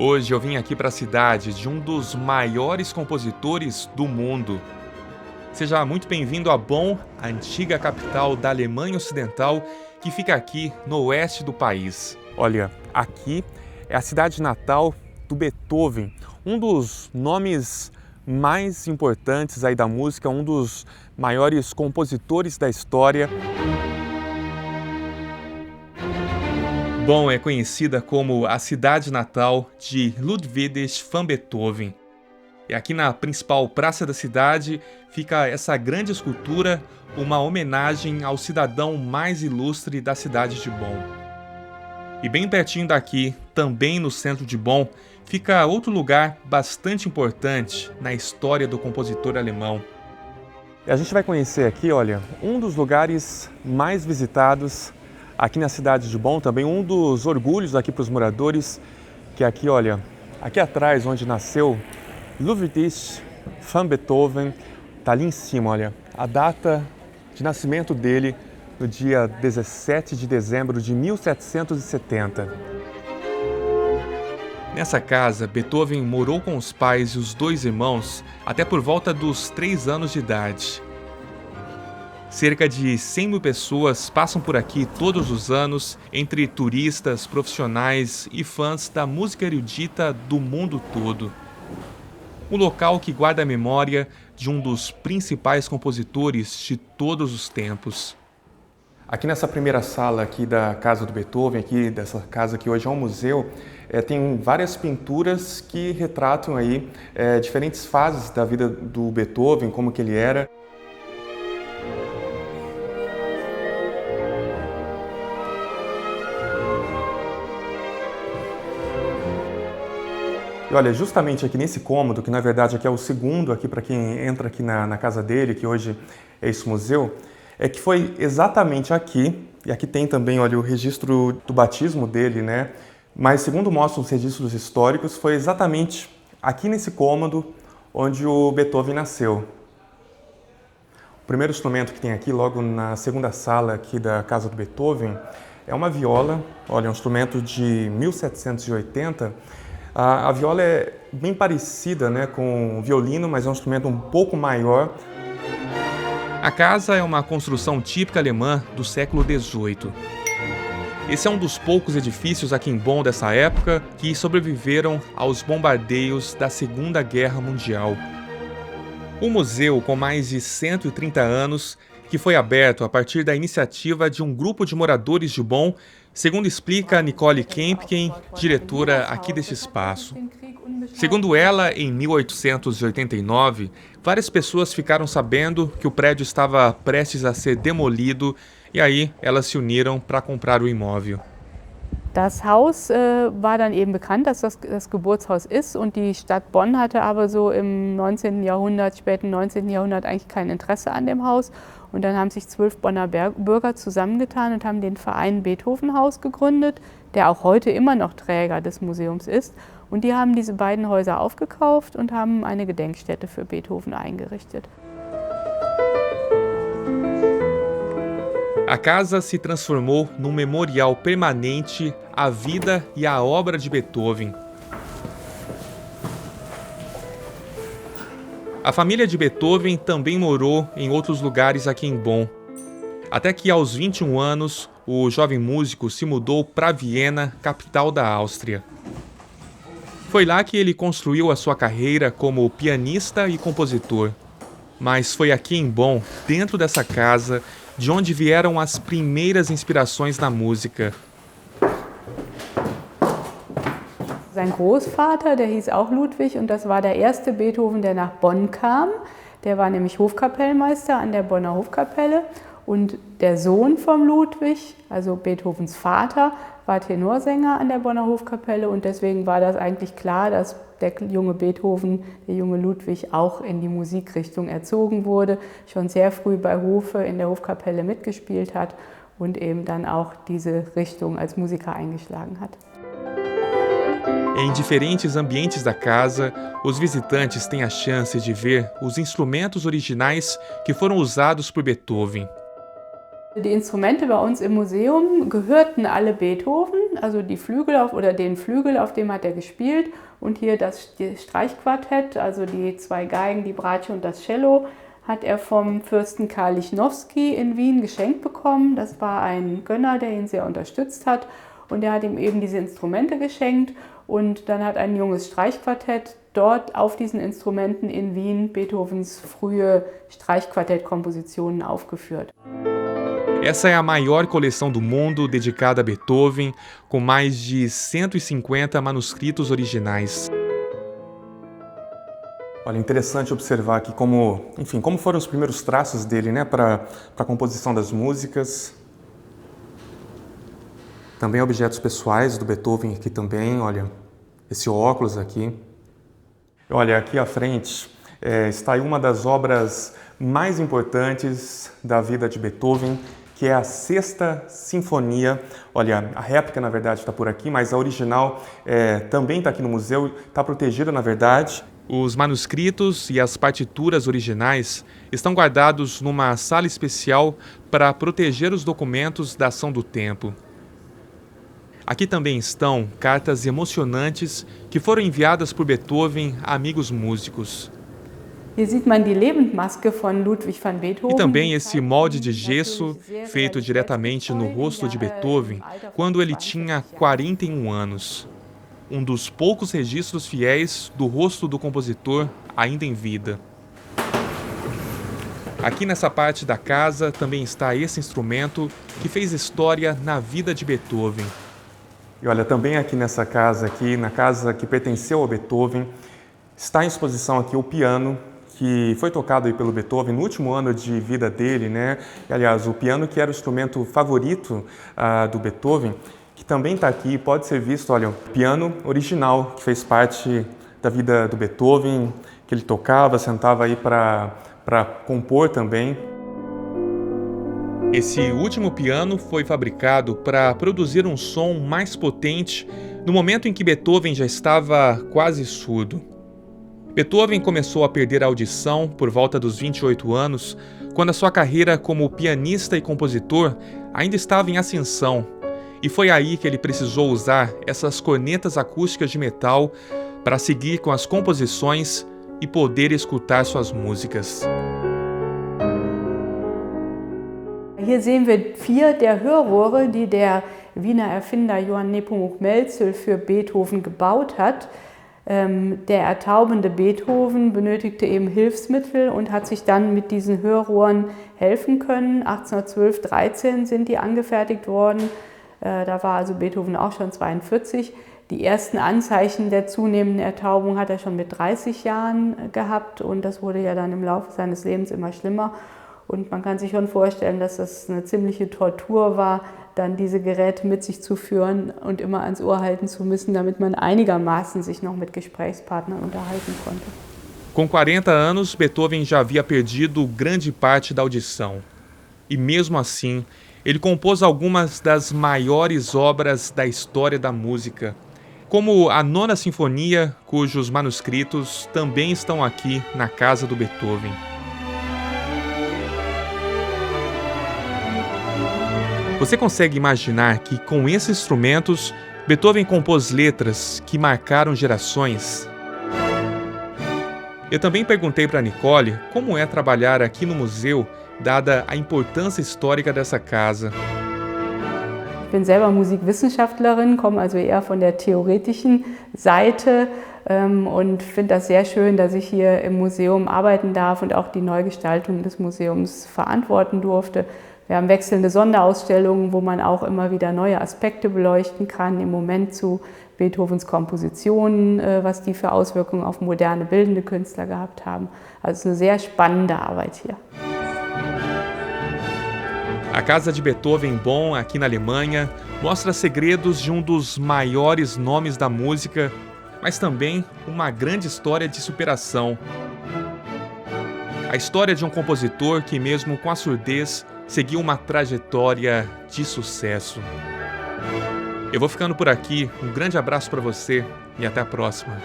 Hoje eu vim aqui para a cidade de um dos maiores compositores do mundo. Seja muito bem-vindo a Bonn, a antiga capital da Alemanha Ocidental, que fica aqui no oeste do país. Olha, aqui é a cidade natal do Beethoven, um dos nomes mais importantes aí da música, um dos maiores compositores da história. Bonn é conhecida como a cidade natal de Ludwig van Beethoven. E aqui na principal praça da cidade fica essa grande escultura, uma homenagem ao cidadão mais ilustre da cidade de Bonn. E bem pertinho daqui, também no centro de Bonn, fica outro lugar bastante importante na história do compositor alemão. E a gente vai conhecer aqui, olha, um dos lugares mais visitados aqui na cidade de Bonn, também um dos orgulhos aqui para os moradores, que é aqui, olha, aqui atrás onde nasceu Ludwig van Beethoven, está ali em cima, olha, a data de nascimento dele no dia 17 de dezembro de 1770. Nessa casa, Beethoven morou com os pais e os dois irmãos até por volta dos 3 anos de idade. Cerca de 100 mil pessoas passam por aqui todos os anos, entre turistas, profissionais e fãs da música erudita do mundo todo. Um local que guarda a memória de um dos principais compositores de todos os tempos. Aqui nessa primeira sala aqui da casa do Beethoven, aqui dessa casa que hoje é um museu, tem várias pinturas que retratam aí diferentes fases da vida do Beethoven, como que ele era. E olha, justamente aqui nesse cômodo, que na verdade aqui é o segundo aqui para quem entra aqui na casa dele, que hoje é esse museu, é que foi exatamente aqui, e aqui tem também, olha, o registro do batismo dele, né? Mas segundo mostram os registros históricos, foi exatamente aqui nesse cômodo onde o Beethoven nasceu. O primeiro instrumento que tem aqui, logo na segunda sala aqui da casa do Beethoven, é uma viola, olha, um instrumento de 1780. A viola é bem parecida, né, com o violino, mas é um instrumento um pouco maior. A casa é uma construção típica alemã do século XVIII. Esse é um dos poucos edifícios aqui em Bonn dessa época que sobreviveram aos bombardeios da Segunda Guerra Mundial. Um museu com mais de 130 anos, que foi aberto a partir da iniciativa de um grupo de moradores de Bonn, segundo explica Nicole Kempken, diretora aqui deste espaço. Segundo ela, em 1889, várias pessoas ficaram sabendo que o prédio estava prestes a ser demolido e aí elas se uniram para comprar o imóvel. Das Haus war dann eben bekannt, dass das Geburtshaus ist, und die Stadt Bonn hatte aber so im 19. Jahrhundert, späten 19. Jahrhundert eigentlich kein Interesse an dem Haus. Und dann haben sich 12 Bonner Bürger zusammengetan und haben den Verein Beethoven-Haus gegründet, der auch heute immer noch Träger des Museums ist. Und die haben diese beiden Häuser aufgekauft und haben eine Gedenkstätte für Beethoven eingerichtet. A casa se transformou num memorial permanente à vida e à obra de Beethoven. A família de Beethoven também morou em outros lugares aqui em Bonn. Até que aos 21 anos, o jovem músico se mudou para Viena, capital da Áustria. Foi lá que ele construiu a sua carreira como pianista e compositor. Mas foi aqui em Bonn, dentro dessa casa, de onde vieram as primeiras inspirações na música. Sein Großvater, der hieß auch Ludwig, und das war der erste Beethoven, der nach Bonn kam. Der war nämlich Hofkapellmeister an der Bonner Hofkapelle. Und der Sohn vom Ludwig, also Beethovens Vater, war Tenorsänger an der Bonner Hofkapelle. Und deswegen war das eigentlich klar, dass der junge Beethoven, der junge Ludwig, auch in die Musikrichtung erzogen wurde, schon sehr früh bei Hofe in der Hofkapelle mitgespielt hat und eben dann auch diese Richtung als Musiker eingeschlagen hat. Em diferentes ambientes da casa, os visitantes têm a chance de ver os instrumentos originais que foram usados por Beethoven. Die Instrumente bei uns im Museum gehörten alle Beethoven. also die Flügel oder den Flügel, auf dem hat er gespielt. Und hier das Streichquartett, also die 2 Geigen, die Bratsche und das Cello, hat er vom Fürsten Karl Lichnowsky in Wien geschenkt bekommen. Das war ein Gönner, der ihn sehr unterstützt hat. Und er hat ihm eben diese Instrumente geschenkt. Und dann hat ein junges Streichquartett dort auf diesen Instrumenten in Wien Beethovens frühe Streichquartettkompositionen aufgeführt. Essa é a maior coleção do mundo dedicada a Beethoven, com mais de 150 manuscritos originais. Olha, interessante observar aqui como foram os primeiros traços dele, né, para a composição das músicas. Também objetos pessoais do Beethoven aqui também, olha, esse óculos aqui. Olha, aqui à frente está aí uma das obras mais importantes da vida de Beethoven, que é a Sexta Sinfonia. Olha, a réplica, na verdade, está por aqui, mas a original também está aqui no museu, está protegida, na verdade. Os manuscritos e as partituras originais estão guardados numa sala especial para proteger os documentos da ação do tempo. Aqui também estão cartas emocionantes que foram enviadas por Beethoven a amigos músicos. Hier sieht man die Lebendmaske von Ludwig van Beethoven. E também esse molde de gesso feito diretamente no rosto de Beethoven quando ele tinha 41 anos. Um dos poucos registros fiéis do rosto do compositor ainda em vida. Aqui nessa parte da casa também está esse instrumento que fez história na vida de Beethoven. E olha, também aqui nessa casa, aqui, na casa que pertenceu ao Beethoven, está em exposição aqui o piano que foi tocado aí pelo Beethoven no último ano de vida dele, né? E, aliás, o piano que era o instrumento favorito do Beethoven, que também está aqui, pode ser visto, olha, o piano original que fez parte da vida do Beethoven, que ele tocava, sentava aí para compor também. Esse último piano foi fabricado para produzir um som mais potente no momento em que Beethoven já estava quase surdo. Beethoven começou a perder a audição por volta dos 28 anos, quando a sua carreira como pianista e compositor ainda estava em ascensão, e foi aí que ele precisou usar essas cornetas acústicas de metal para seguir com as composições e poder escutar suas músicas. Hier sehen wir 4 der Hörrohre, die der Wiener Erfinder Johann Nepomuk Melzel für Beethoven gebaut hat. Der ertaubende Beethoven benötigte eben Hilfsmittel und hat sich dann mit diesen Hörrohren helfen können. 1812/13 sind die angefertigt worden. Da war also Beethoven auch schon 42. Die ersten Anzeichen der zunehmenden Ertaubung hat er schon mit 30 Jahren gehabt und das wurde ja dann im Laufe seines Lebens immer schlimmer. Und man kann sich schon vorstellen, dass das eine ziemliche Tortur war, dann diese Geräte mit sich zu führen und immer ans Ohr halten zu müssen, damit man einigermaßen sich noch mit Gesprächspartnern unterhalten konnte. Com 40 anos, Beethoven já havia perdido grande parte da audição. E mesmo assim, ele compôs algumas das maiores obras da história da música, como a Nona Sinfonia, cujos manuscritos também estão aqui na casa do Beethoven. Você consegue imaginar que, com esses instrumentos, Beethoven compôs letras que marcaram gerações? Eu também perguntei para Nicole como é trabalhar aqui no museu, dada a importância histórica dessa casa. Ich bin selber Musikwissenschaftlerin, komme also eher von der theoretischen Seite und finde das sehr schön, dass ich hier im Museum arbeiten darf und auch die Neugestaltung des Museums verantworten durfte. Wir haben wechselnde Sonderausstellungen, wo man auch immer wieder neue Aspekte beleuchten kann, im Moment zu Beethovens Kompositionen, was die für Auswirkungen auf moderne bildende Künstler gehabt haben. Also es ist eine sehr spannende Arbeit hier. A Casa de Beethoven Bonn, aqui na Alemanha, mostra segredos de um dos maiores nomes da música, mas também uma grande história de superação. A história de um compositor que, mesmo com a surdez, seguiu uma trajetória de sucesso. Eu vou ficando por aqui, um grande abraço para você e até a próxima.